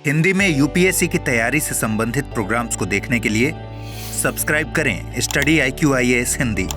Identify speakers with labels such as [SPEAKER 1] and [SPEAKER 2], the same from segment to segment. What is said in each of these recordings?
[SPEAKER 1] हिंदी में यूपीएससी की तैयारी से संबंधित प्रोग्राम्स को देखने के लिए सब्सक्राइब करें स्टडी IQ-IAS हिंदी।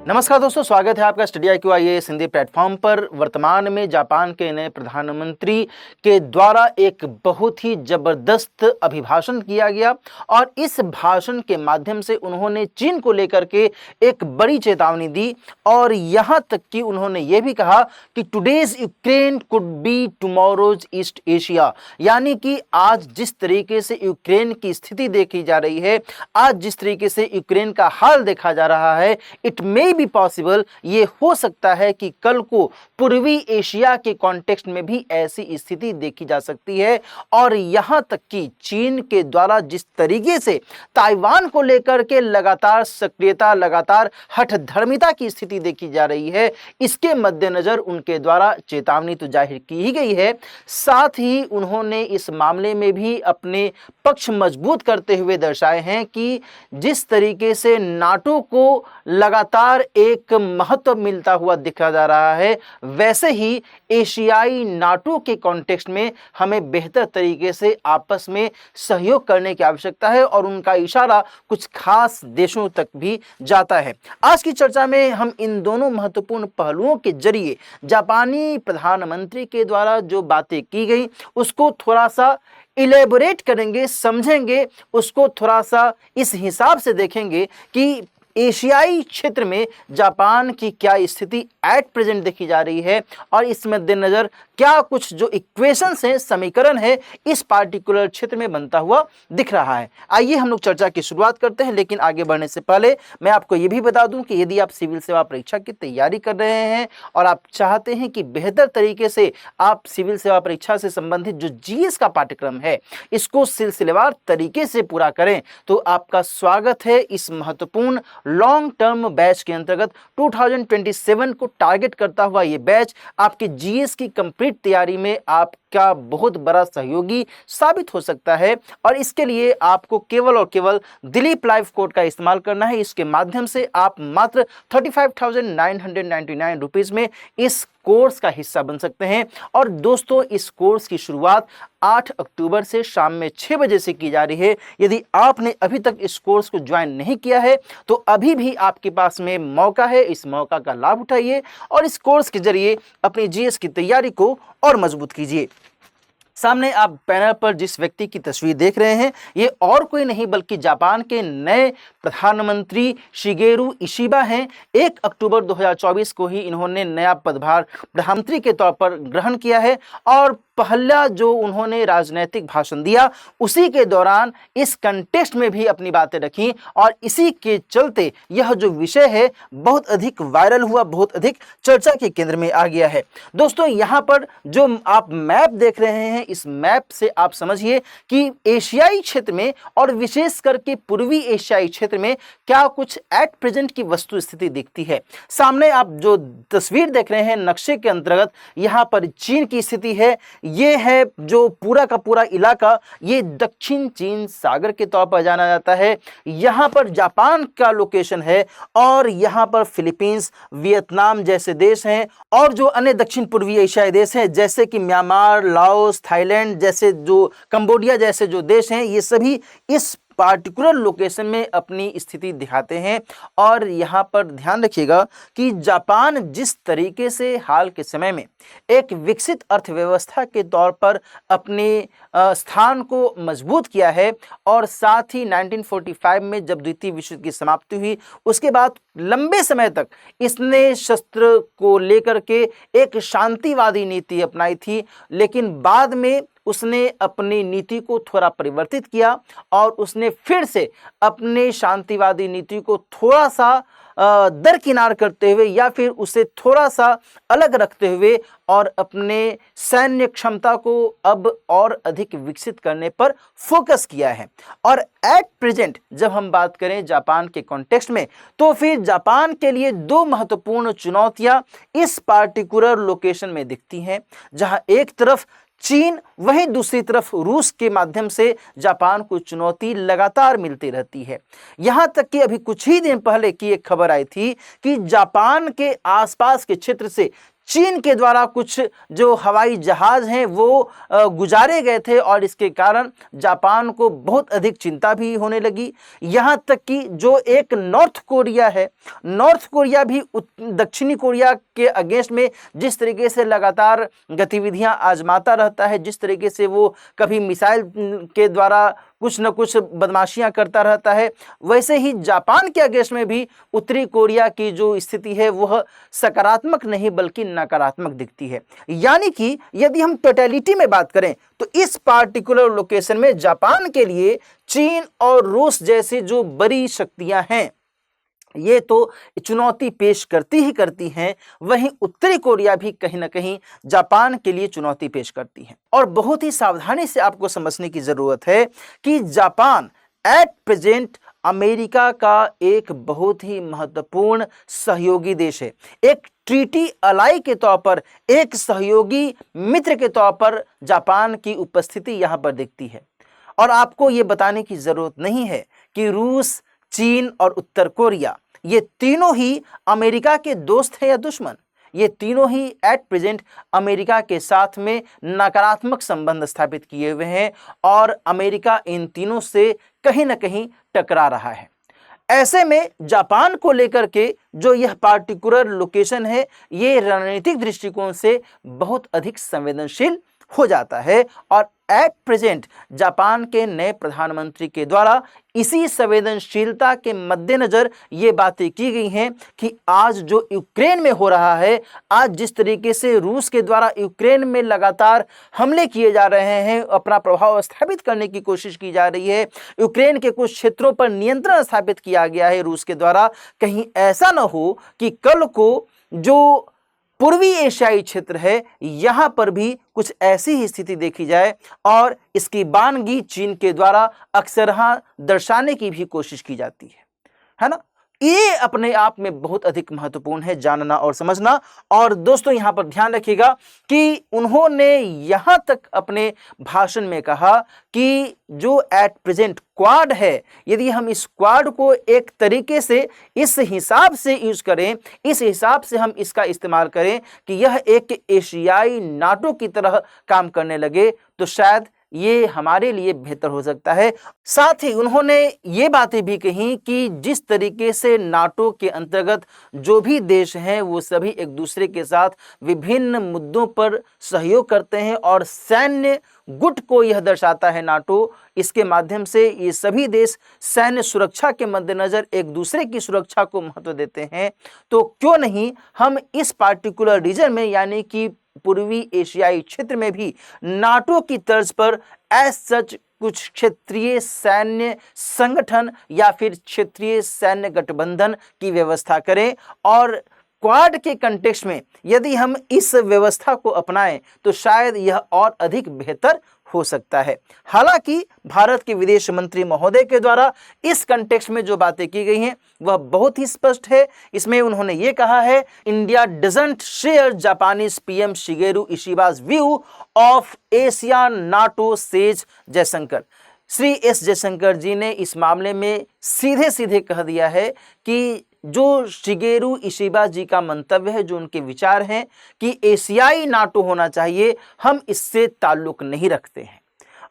[SPEAKER 2] नमस्कार दोस्तों, स्वागत है आपका स्टडी IQ-IAS हिंदी प्लेटफॉर्म पर। वर्तमान में जापान के नए प्रधानमंत्री के द्वारा एक बहुत ही जबरदस्त अभिभाषण किया गया और इस भाषण के माध्यम से उन्होंने चीन को लेकर के एक बड़ी चेतावनी दी और यहाँ तक कि उन्होंने ये भी कहा कि today's Ukraine could be tomorrow's east Asia, यानी कि आज जिस तरीके से यूक्रेन की स्थिति देखी जा रही है, आज जिस तरीके से यूक्रेन का हाल देखा जा रहा है, इट मे भी पॉसिबल, ये हो सकता है कि कल को पूर्वी एशिया के कॉन्टेक्स्ट में भी ऐसी स्थिति देखी जा सकती है। और यहां तक कि चीन के द्वारा जिस तरीके से ताइवान को लेकर के लगातार सक्रियता, लगातार हठधर्मिता की स्थिति देखी जा रही है, इसके मद्देनजर उनके द्वारा चेतावनी तो जाहिर की ही गई है। साथ ही उन्होंने इस मामले में भी अपने पक्ष मजबूत करते हुए दर्शाए हैं कि जिस तरीके से नाटो को लगातार एक महत्व मिलता हुआ दिखा जा रहा है, वैसे ही एशियाई नाटो के कॉन्टेक्स्ट में हमें बेहतर तरीके से आपस में सहयोग करने की आवश्यकता है और उनका इशारा कुछ खास देशों तक भी जाता है। आज की चर्चा में हम इन दोनों महत्वपूर्ण पहलुओं के जरिए जापानी प्रधानमंत्री के द्वारा जो बातें की गई उसको थोड़ा सा इलेबोरेट करेंगे, समझेंगे, उसको थोड़ा सा इस हिसाब से देखेंगे कि एशियाई क्षेत्र में जापान की क्या स्थिति एट प्रेजेंट देखी जा रही है और इस मद्देनजर क्या कुछ जो इक्वेशंस हैं, समीकरण है, इस पार्टिकुलर क्षेत्र में बनता हुआ दिख रहा है। आइए हम लोग चर्चा की शुरुआत करते हैं, लेकिन आगे बढ़ने से पहले मैं आपको ये भी बता दूं कि यदि आप सिविल सेवा परीक्षा की तैयारी कर रहे हैं और आप चाहते हैं कि बेहतर तरीके से आप सिविल सेवा परीक्षा से संबंधित जो GS का पाठ्यक्रम है इसको सिलसिलेवार तरीके से पूरा करें, तो आपका स्वागत है इस महत्वपूर्ण लॉन्ग टर्म बैच के अंतर्गत। 2027 को टारगेट करता हुआ ये बैच आपके GS की कंप्लीट तैयारी में आपका बहुत बड़ा सहयोगी साबित हो सकता है और इसके लिए आपको केवल और केवल दिलीप लाइव कोड का इस्तेमाल करना है। इसके माध्यम से आप मात्र 35,999 रुपीज में इस कोर्स का हिस्सा बन सकते हैं। और दोस्तों, इस कोर्स की शुरुआत 8 अक्टूबर से शाम में 6 बजे से की जा रही है। यदि आपने अभी तक इस कोर्स को ज्वाइन नहीं किया है तो अभी भी आपके पास में मौका है, इस मौका का लाभ उठाइए और इस कोर्स के जरिए अपनी GS की तैयारी को और मजबूत कीजिए। सामने आप पैनल पर जिस व्यक्ति की तस्वीर देख रहे हैं, ये और कोई नहीं बल्कि जापान के नए प्रधानमंत्री शिगेरू इशिबा हैं। 1 अक्टूबर 2024 को ही इन्होंने नया पदभार प्रधानमंत्री के तौर पर ग्रहण किया है और पहला जो उन्होंने राजनीतिक भाषण दिया उसी के दौरान इस कंटेक्स्ट में भी अपनी बातें रखी और इसी के चलते यह जो विषय है बहुत अधिक वायरल हुआ, बहुत अधिक चर्चा के केंद्र में आ गया है। दोस्तों, यहाँ पर जो आप मैप देख रहे हैं, इस मैप से आप समझिए कि एशियाई क्षेत्र में और विशेष करके पूर्वी एशियाई क्षेत्र में क्या कुछ एट प्रेजेंट की वस्तु स्थिति दिखती है। सामने आप जो तस्वीर देख रहे हैं नक्शे के अंतर्गत, यहाँ पर चीन की स्थिति है। ये है जो पूरा का पूरा इलाका, ये दक्षिण चीन सागर के तौर पर जाना जाता है। यहाँ पर जापान का लोकेशन है और यहाँ पर फिलीपींस, वियतनाम जैसे देश हैं और जो अन्य दक्षिण पूर्वी एशियाई देश हैं जैसे कि म्यांमार, लाओस, थाईलैंड जैसे, जो कंबोडिया जैसे जो देश हैं, ये सभी इस पार्टिकुलर लोकेशन में अपनी स्थिति दिखाते हैं। और यहाँ पर ध्यान रखिएगा कि जापान जिस तरीके से हाल के समय में एक विकसित अर्थव्यवस्था के तौर पर अपने स्थान को मजबूत किया है और साथ ही 1945 में जब द्वितीय विश्व युद्ध की समाप्ति हुई उसके बाद लंबे समय तक इसने शस्त्र को लेकर के एक शांतिवादी नीति अपनाई थी, लेकिन बाद में उसने अपनी नीति को थोड़ा परिवर्तित किया और उसने फिर से अपने शांतिवादी नीति को थोड़ा सा दरकिनार करते हुए या फिर उसे थोड़ा सा अलग रखते हुए और अपने सैन्य क्षमता को अब और अधिक विकसित करने पर फोकस किया है। और एट प्रेजेंट जब हम बात करें जापान के कॉन्टेक्स्ट में, तो फिर जापान के लिए दो महत्वपूर्ण चुनौतियां इस पार्टिकुलर लोकेशन में दिखती हैं, जहां एक तरफ चीन, वहीं दूसरी तरफ रूस के माध्यम से जापान को चुनौती लगातार मिलती रहती है। यहां तक कि अभी कुछ ही दिन पहले की एक खबर आई थी कि जापान के आसपास के क्षेत्र से चीन के द्वारा कुछ जो हवाई जहाज हैं वो गुजारे गए थे और इसके कारण जापान को बहुत अधिक चिंता भी होने लगी। यहाँ तक कि जो एक नॉर्थ कोरिया है, नॉर्थ कोरिया भी दक्षिणी कोरिया के अगेंस्ट में जिस तरीके से लगातार गतिविधियां आजमाता रहता है, जिस तरीके से वो कभी मिसाइल के द्वारा कुछ न कुछ बदमाशियां करता रहता है, वैसे ही जापान के अगेंस्ट में भी उत्तरी कोरिया की जो स्थिति है वह सकारात्मक नहीं बल्कि नकारात्मक दिखती है। यानी कि यदि हम टोटलिटी में बात करें तो इस पार्टिकुलर लोकेशन में जापान के लिए चीन और रूस जैसी जो बड़ी शक्तियां हैं ये तो चुनौती पेश करती ही करती हैं, वहीं उत्तरी कोरिया भी कहीं ना कहीं जापान के लिए चुनौती पेश करती है। और बहुत ही सावधानी से आपको समझने की जरूरत है कि जापान एट प्रेजेंट अमेरिका का एक बहुत ही महत्वपूर्ण सहयोगी देश है। एक ट्रीटी अलाई के तौर पर, एक सहयोगी मित्र के तौर पर जापान की उपस्थिति यहाँ पर दिखती है। और आपको ये बताने की जरूरत नहीं है कि रूस, चीन और उत्तर कोरिया ये तीनों ही अमेरिका के दोस्त हैं या दुश्मन। ये तीनों ही एट प्रेजेंट अमेरिका के साथ में नकारात्मक संबंध स्थापित किए हुए हैं और अमेरिका इन तीनों से कहीं ना कहीं टकरा रहा है। ऐसे में जापान को लेकर के जो यह पार्टिकुलर लोकेशन है ये रणनीतिक दृष्टिकोण से बहुत अधिक संवेदनशील हो जाता है और एट प्रेजेंट जापान के नए प्रधानमंत्री के द्वारा इसी संवेदनशीलता के मद्देनजर ये बातें की गई हैं कि आज जो यूक्रेन में हो रहा है, आज जिस तरीके से रूस के द्वारा यूक्रेन में लगातार हमले किए जा रहे हैं, अपना प्रभाव स्थापित करने की कोशिश की जा रही है, यूक्रेन के कुछ क्षेत्रों पर नियंत्रण स्थापित किया गया है रूस के द्वारा, कहीं ऐसा न हो कि कल को जो पूर्वी एशियाई क्षेत्र है यहाँ पर भी कुछ ऐसी ही स्थिति देखी जाए और इसकी बानगी चीन के द्वारा अक्सरहा दर्शाने की भी कोशिश की जाती है ना। ये अपने आप में बहुत अधिक महत्वपूर्ण है जानना और समझना। और दोस्तों यहाँ पर ध्यान रखिएगा कि उन्होंने यहाँ तक अपने भाषण में कहा कि जो एट प्रेजेंट क्वाड है, यदि हम इस क्वाड को एक तरीके से इस हिसाब से यूज करें, इस हिसाब से हम इसका इस्तेमाल करें कि यह एक एशियाई नाटो की तरह काम करने लगे तो शायद ये हमारे लिए बेहतर हो सकता है। साथ ही उन्होंने ये बातें भी कही कि जिस तरीके से नाटो के अंतर्गत जो भी देश हैं वो सभी एक दूसरे के साथ विभिन्न मुद्दों पर सहयोग करते हैं और सैन्य गुट को यह दर्शाता है नाटो, इसके माध्यम से ये सभी देश सैन्य सुरक्षा के मद्देनजर एक दूसरे की सुरक्षा को महत्व देते हैं। तो क्यों नहीं हम इस पार्टिकुलर रीजन में यानी कि पूर्वी एशियाई क्षेत्र में भी नाटो की तर्ज पर एज सच कुछ क्षेत्रीय सैन्य संगठन या फिर क्षेत्रीय सैन्य गठबंधन की व्यवस्था करें। और क्वाड के कंटेक्स्ट में यदि हम इस व्यवस्था को अपनाएं तो शायद यह और अधिक बेहतर हो सकता है। हालांकि भारत के विदेश मंत्री महोदय के द्वारा इस कंटेक्स्ट में जो बातें की गई हैं वह बहुत ही स्पष्ट है। इसमें उन्होंने ये कहा है, India doesn't share Japanese PM Shigeru Ishiba's view of Asia NATO says Jaishankar. Shri S Jaishankar ji ने इस मामले में सीधे सीधे कह दिया है कि जो शिगेरू इशिबा जी का मंतव्य है, जो उनके विचार हैं कि एशियाई नाटो होना चाहिए, हम इससे ताल्लुक नहीं रखते हैं।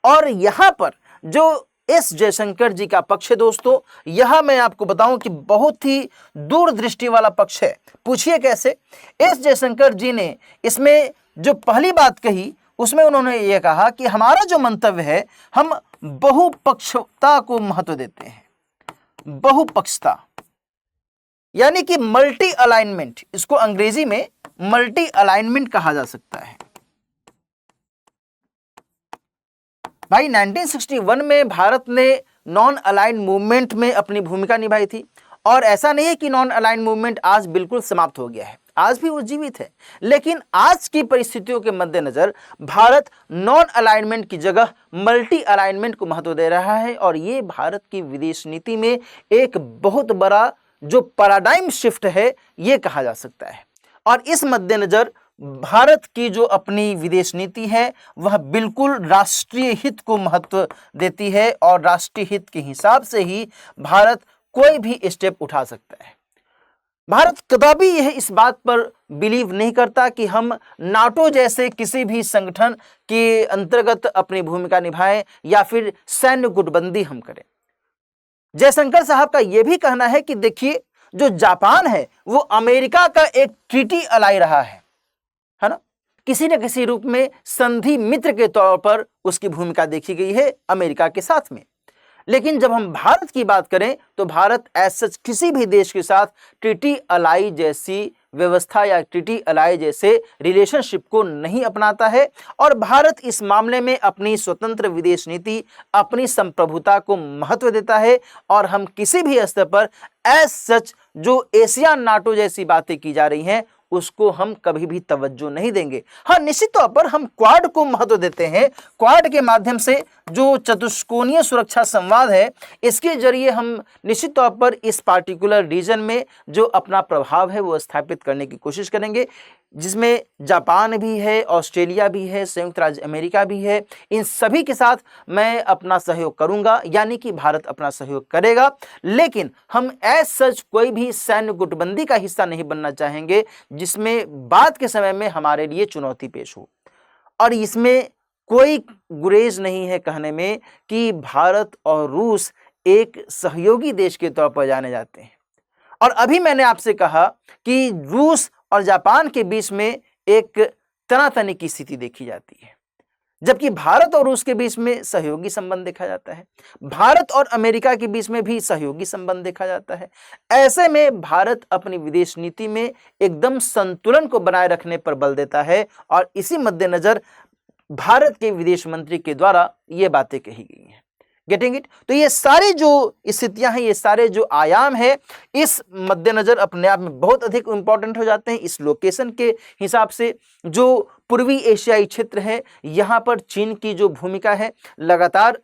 [SPEAKER 2] और यहाँ पर जो एस जयशंकर जी का पक्ष है दोस्तों, यह मैं आपको बताऊं कि बहुत ही दूरदृष्टि वाला पक्ष है। पूछिए कैसे? एस जयशंकर जी ने इसमें जो पहली बात कही उसमें उन्होंने ये कहा कि हमारा जो मंतव्य है, हम बहुपक्षता को महत्व देते हैं। बहुपक्षता यानी कि मल्टी अलाइनमेंट, इसको अंग्रेजी में मल्टी अलाइनमेंट कहा जा सकता है। भाई 1961 में भारत ने नॉन अलाइन मूवमेंट में अपनी भूमिका निभाई थी और ऐसा नहीं है कि नॉन अलाइन मूवमेंट आज बिल्कुल समाप्त हो गया है, आज भी वो जीवित है। लेकिन आज की परिस्थितियों के मद्देनजर भारत नॉन अलाइनमेंट की जगह मल्टी अलाइनमेंट को महत्व दे रहा है और ये भारत की विदेश नीति में एक बहुत बड़ा जो पैराडाइम शिफ्ट है ये कहा जा सकता है। और इस मद्देनजर भारत की जो अपनी विदेश नीति है वह बिल्कुल राष्ट्रीय हित को महत्व देती है और राष्ट्रीय हित के हिसाब से ही भारत कोई भी स्टेप उठा सकता है। भारत कदापि यह इस बात पर बिलीव नहीं करता कि हम नाटो जैसे किसी भी संगठन के अंतर्गत अपनी भूमिका निभाएं या फिर सैन्य गुटबंदी हम करें। जयशंकर साहब का यह भी कहना है कि देखिए, जो जापान है वो अमेरिका का एक ट्रीटी अलाई रहा है ना, किसी न किसी रूप में संधि मित्र के तौर पर उसकी भूमिका देखी गई है अमेरिका के साथ में। लेकिन जब हम भारत की बात करें तो भारत एज सच किसी भी देश के साथ ट्रीटी अलाई जैसी व्यवस्था या ट्रीटी अलाई जैसे रिलेशनशिप को नहीं अपनाता है और भारत इस मामले में अपनी स्वतंत्र विदेश नीति, अपनी संप्रभुता को महत्व देता है और हम किसी भी स्तर पर एज सच जो एशिया नाटो जैसी बातें की जा रही हैं उसको हम कभी भी तवज्जो नहीं देंगे। हाँ, निश्चित तौर पर हम क्वाड को महत्व देते हैं। क्वाड के माध्यम से जो चतुष्कोणीय सुरक्षा संवाद है, इसके जरिए हम निश्चित तौर पर इस पार्टिकुलर रीजन में जो अपना प्रभाव है वो स्थापित करने की कोशिश करेंगे, जिसमें जापान भी है, ऑस्ट्रेलिया भी है, संयुक्त राज्य अमेरिका भी है। इन सभी के साथ मैं अपना सहयोग करूंगा, यानी कि भारत अपना सहयोग करेगा। लेकिन हम एज सच कोई भी सैन्य गुटबंदी का हिस्सा नहीं बनना चाहेंगे जिसमें बाद के समय में हमारे लिए चुनौती पेश हो। और इसमें कोई गुरेज नहीं है कहने में कि भारत और रूस एक सहयोगी देश के तौर पर जाने जाते हैं। और अभी मैंने आपसे कहा कि रूस और जापान के बीच में एक तनातनी की स्थिति देखी जाती है, जबकि भारत और रूस के बीच में सहयोगी संबंध देखा जाता है। भारत और अमेरिका के बीच में भी सहयोगी संबंध देखा जाता है। ऐसे में भारत अपनी विदेश नीति में एकदम संतुलन को बनाए रखने पर बल देता है और इसी मद्देनजर भारत के विदेश मंत्री के द्वारा ये बातें कही गई हैं। Getting it? तो ये सारी जो स्थितियां हैं, ये सारे जो आयाम है, इस मद्देनजर अपने आप में बहुत अधिक इंपॉर्टेंट हो जाते हैं। इस लोकेशन के हिसाब से जो पूर्वी एशियाई क्षेत्र है, यहाँ पर चीन की जो भूमिका है लगातार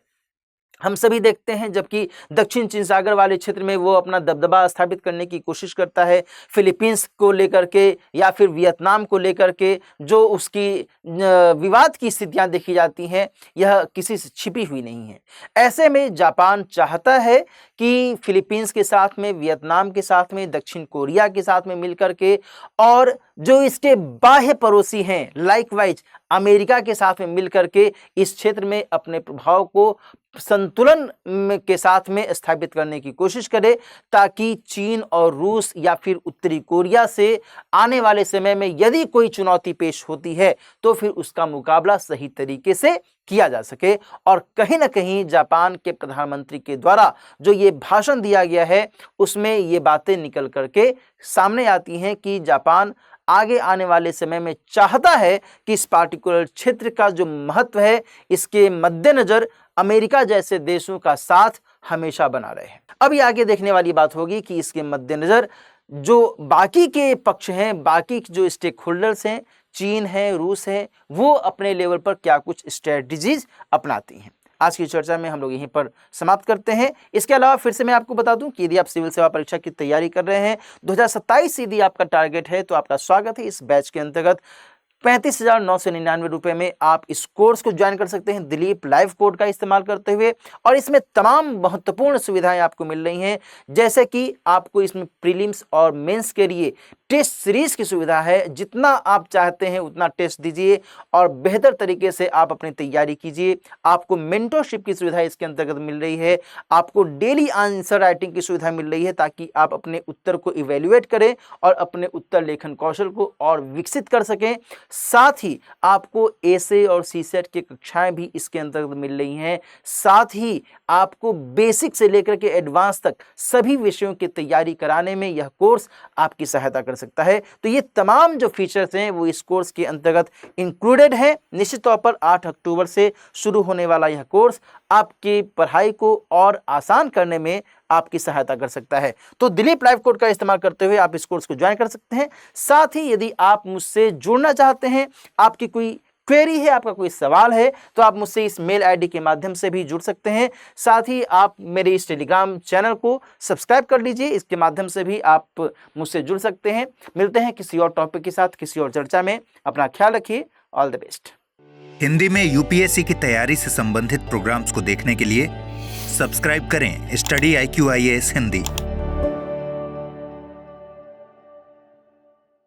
[SPEAKER 2] हम सभी देखते हैं, जबकि दक्षिण चीन सागर वाले क्षेत्र में वो अपना दबदबा स्थापित करने की कोशिश करता है। फिलीपींस को लेकर के या फिर वियतनाम को लेकर के जो उसकी विवाद की स्थितियां देखी जाती हैं, यह किसी से छिपी हुई नहीं है। ऐसे में जापान चाहता है कि फिलीपींस के साथ में, वियतनाम के साथ में, दक्षिण कोरिया के साथ में मिलकर के और जो इसके बाह्य पड़ोसी हैं लाइकवाइज अमेरिका के साथ में मिलकर के इस क्षेत्र में अपने प्रभाव को संतुलन के साथ में स्थापित करने की कोशिश करे, ताकि चीन और रूस या फिर उत्तरी कोरिया से आने वाले समय में यदि कोई चुनौती पेश होती है तो फिर उसका मुकाबला सही तरीके से किया जा सके। और कहीं ना कहीं जापान के प्रधानमंत्री के द्वारा जो ये भाषण दिया गया है उसमें ये बातें निकल करके सामने आती हैं कि जापान आगे आने वाले समय में चाहता है कि इस पार्टिकुलर क्षेत्र का जो महत्व है, इसके मद्देनजर अमेरिका जैसे देशों का साथ हमेशा बना रहे। अभी आगे देखने वाली बात होगी कि इसके मद्देनजर जो बाकी के पक्ष हैं, बाकी जो स्टेक होल्डर्स हैं, चीन है, रूस है, वो अपने लेवल पर क्या कुछ स्ट्रेटजीज अपनाती हैं। आज की चर्चा में हम लोग यहीं पर समाप्त करते हैं। इसके अलावा फिर से मैं आपको बता दूं कि यदि आप सिविल सेवा परीक्षा की तैयारी कर रहे हैं, 2027 यदि आपका टारगेट है, तो आपका स्वागत है। इस बैच के अंतर्गत 35,999 रुपये में आप इस कोर्स को ज्वाइन कर सकते हैं दिलीप लाइव कोड का इस्तेमाल करते हुए। और इसमें तमाम महत्वपूर्ण सुविधाएं आपको मिल रही हैं, जैसे कि आपको इसमें प्रीलिम्स और मेंस के लिए टेस्ट सीरीज की सुविधा है। जितना आप चाहते हैं उतना टेस्ट दीजिए और बेहतर तरीके से आप अपनी तैयारी कीजिए। आपको मेंटरशिप की सुविधा इसके अंतर्गत मिल रही है। आपको डेली आंसर राइटिंग की सुविधा मिल रही है, ताकि आप अपने उत्तर को इवेल्युएट करें और अपने उत्तर लेखन कौशल को और विकसित कर सकें। साथ ही आपको एसे और सीसेट की कक्षाएं भी इसके अंतर्गत मिल रही हैं। साथ ही आपको बेसिक से लेकर के एडवांस तक सभी विषयों की तैयारी कराने में यह कोर्स आपकी सहायता कर सकता है। तो ये तमाम जो फीचर्स हैं वो इस कोर्स के अंतर्गत इंक्लूडेड है। निश्चित तौर पर 8 अक्टूबर से शुरू होने वाला यह कोर्स आपकी पढ़ाई को और आसान करने में आपकी सहायता कर सकता है। तो दिलीप लाइव कोड का इस्तेमाल करते हुए आप इस कोर्स को ज्वाइन कर सकते हैं। साथ ही यदि आप मुझसे जुड़ना चाहते हैं, आपकी कोई क्वेरी है, आपका कोई सवाल है, तो आप मुझसे इस मेल आईडी के माध्यम से भी जुड़ सकते हैं। साथ ही आप मेरे इस टेलीग्राम चैनल को सब्सक्राइब कर लीजिए, इसके माध्यम से भी आप मुझसे जुड़ सकते हैं। मिलते हैं किसी और टॉपिक के साथ, किसी और चर्चा में। अपना ख्याल रखिए। All the best.
[SPEAKER 1] हिंदी में यूपीएससी की तैयारी से संबंधित प्रोग्राम्स को देखने के लिए सब्सक्राइब करें स्टडी IQ IAS हिंदी।